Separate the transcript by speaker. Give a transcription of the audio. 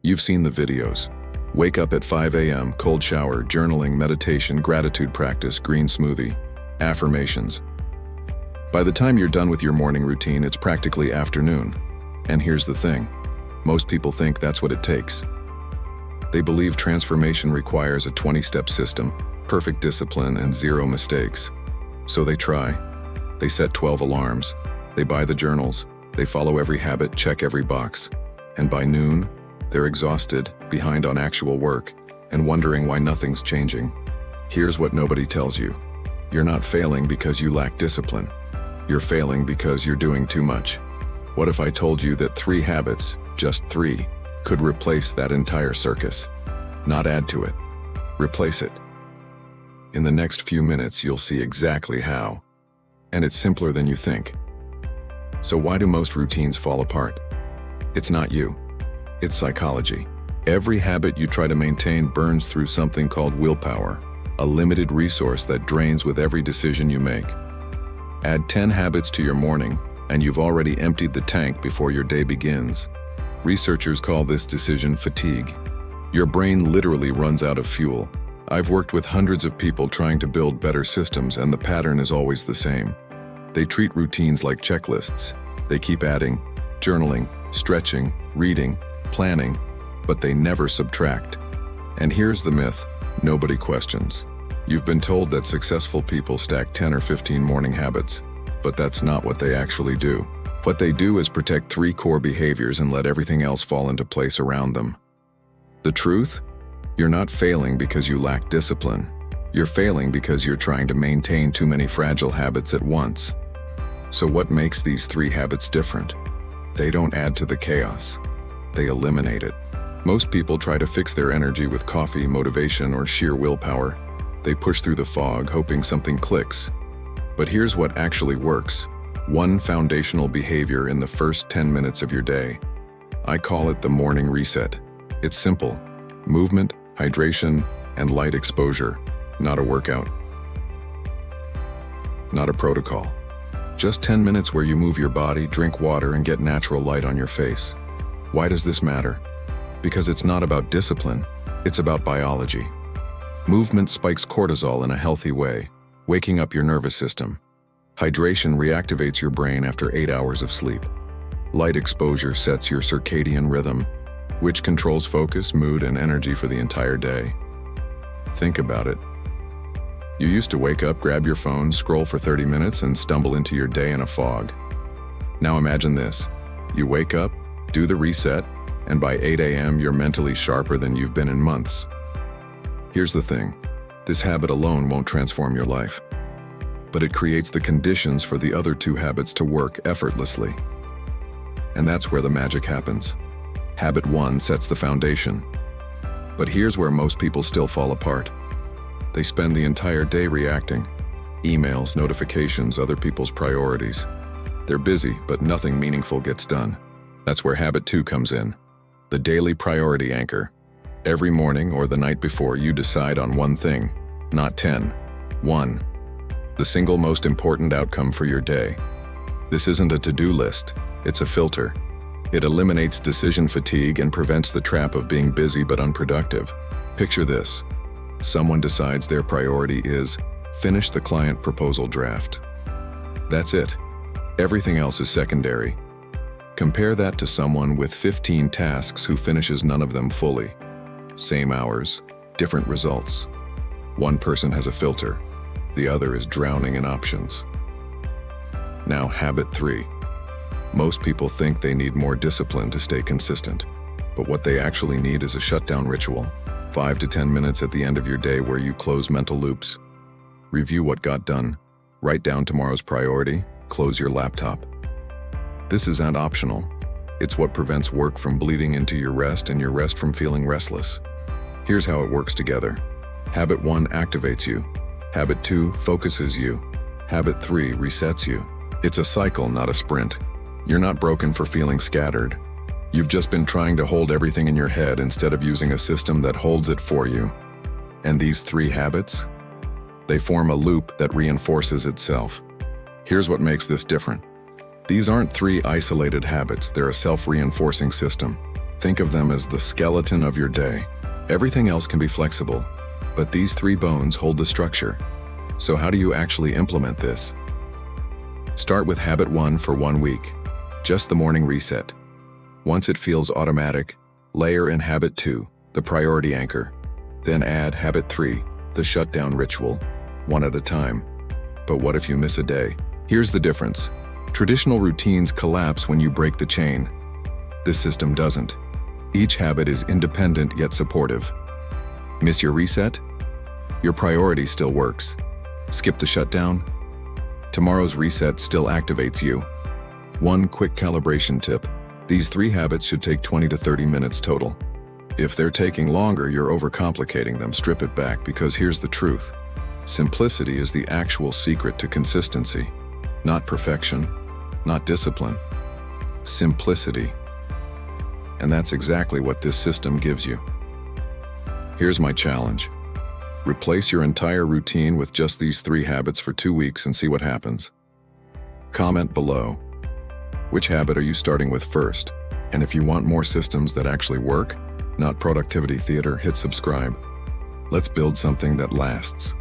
Speaker 1: You've seen the videos. Wake up at 5 a.m., cold shower, journaling, meditation, gratitude practice, green smoothie, affirmations. By the time you're done with your morning routine, it's practically afternoon. And here's the thing. Most people think that's what it takes. They believe transformation requires a 20-step system, perfect discipline, and zero mistakes. So they try. They set 12 alarms. They buy the journals. They follow every habit, check every box. And by noon, they're exhausted, behind on actual work, and wondering why nothing's changing. Here's what nobody tells you. You're not failing because you lack discipline. You're failing because you're doing too much. What if I told you that 3 habits, just 3, could replace that entire circus? Not add to it. Replace it. In the next few minutes, you'll see exactly how. And it's simpler than you think. So why do most routines fall apart? It's not you. It's psychology. Every habit you try to maintain burns through something called willpower, a limited resource that drains with every decision you make. Add 10 habits to your morning, and you've already emptied the tank before your day begins. Researchers call this decision fatigue. Your brain literally runs out of fuel. I've worked with hundreds of people trying to build better systems, and the pattern is always the same. They treat routines like checklists. They keep adding, journaling, stretching, reading, planning, but they never subtract. And here's the myth nobody questions. You've been told that successful people stack 10 or 15 morning habits, but that's not what they actually do. What they do is protect 3 core behaviors and let everything else fall into place around them. The truth? You're not failing because you lack discipline. You're failing because you're trying to maintain too many fragile habits at once. So what makes these 3 habits different? They don't add to the chaos. They eliminate it. Most people try to fix their energy with coffee, motivation, or sheer willpower. They push through the fog, hoping something clicks. But here's what actually works. 1 foundational behavior in the first 10 minutes of your day. I call it the morning reset. It's simple. Movement, hydration, and light exposure. Not a workout. Not a protocol. Just 10 minutes where you move your body, drink water, and get natural light on your face. Why does this matter? Because it's not about discipline, it's about biology. Movement spikes cortisol in a healthy way, waking up your nervous system. Hydration reactivates your brain after 8 hours of sleep. Light exposure sets your circadian rhythm, which controls focus, mood, and energy for the entire day. Think about it. You used to wake up, grab your phone, scroll for 30 minutes, and stumble into your day in a fog. Now imagine this. You wake up, do the reset, and by 8 a.m. you're mentally sharper than you've been in months. Here's the thing. This habit alone won't transform your life, but it creates the conditions for the other 2 habits to work effortlessly. And that's where the magic happens. Habit 1 sets the foundation. But here's where most people still fall apart. They spend the entire day reacting. Emails, notifications, other people's priorities. They're busy, but nothing meaningful gets done. That's where habit 2 comes in. The daily priority anchor. Every morning or the night before, you decide on 1 thing, not 10. 1. The single most important outcome for your day. This isn't a to-do list, it's a filter. It eliminates decision fatigue and prevents the trap of being busy but unproductive. Picture this. Someone decides their priority is finish the client proposal draft. That's it. Everything else is secondary. Compare that to someone with 15 tasks who finishes none of them fully. Same hours, different results. One person has a filter. The other is drowning in options. Now, habit 3. Most people think they need more discipline to stay consistent, but what they actually need is a shutdown ritual. 5 to 10 minutes at the end of your day where you close mental loops. Review what got done. Write down tomorrow's priority. Close your laptop. This isn't optional. It's what prevents work from bleeding into your rest and your rest from feeling restless. Here's how it works together. Habit 1 activates you. Habit 2 focuses you. Habit 3 resets you. It's a cycle, not a sprint. You're not broken for feeling scattered. You've just been trying to hold everything in your head instead of using a system that holds it for you. And these 3 habits? They form a loop that reinforces itself. Here's what makes this different. These aren't 3 isolated habits, they're a self-reinforcing system. Think of them as the skeleton of your day. Everything else can be flexible, but these 3 bones hold the structure. So how do you actually implement this? Start with habit 1 for 1 week, just the morning reset. Once it feels automatic, layer in habit 2, the priority anchor. Then add habit 3, the shutdown ritual, one at a time. But what if you miss a day? Here's the difference. Traditional routines collapse when you break the chain. This system doesn't. Each habit is independent yet supportive. Miss your reset? Your priority still works. Skip the shutdown? Tomorrow's reset still activates you. One quick calibration tip. These 3 habits should take 20 to 30 minutes total. If they're taking longer, you're overcomplicating them. Strip it back, because here's the truth. Simplicity is the actual secret to consistency. Not perfection, not discipline. Simplicity. And that's exactly what this system gives you. Here's my challenge. Replace your entire routine with just these 3 habits for 2 weeks and see what happens. Comment below. Which habit are you starting with first? And if you want more systems that actually work, not productivity theater, hit subscribe. Let's build something that lasts.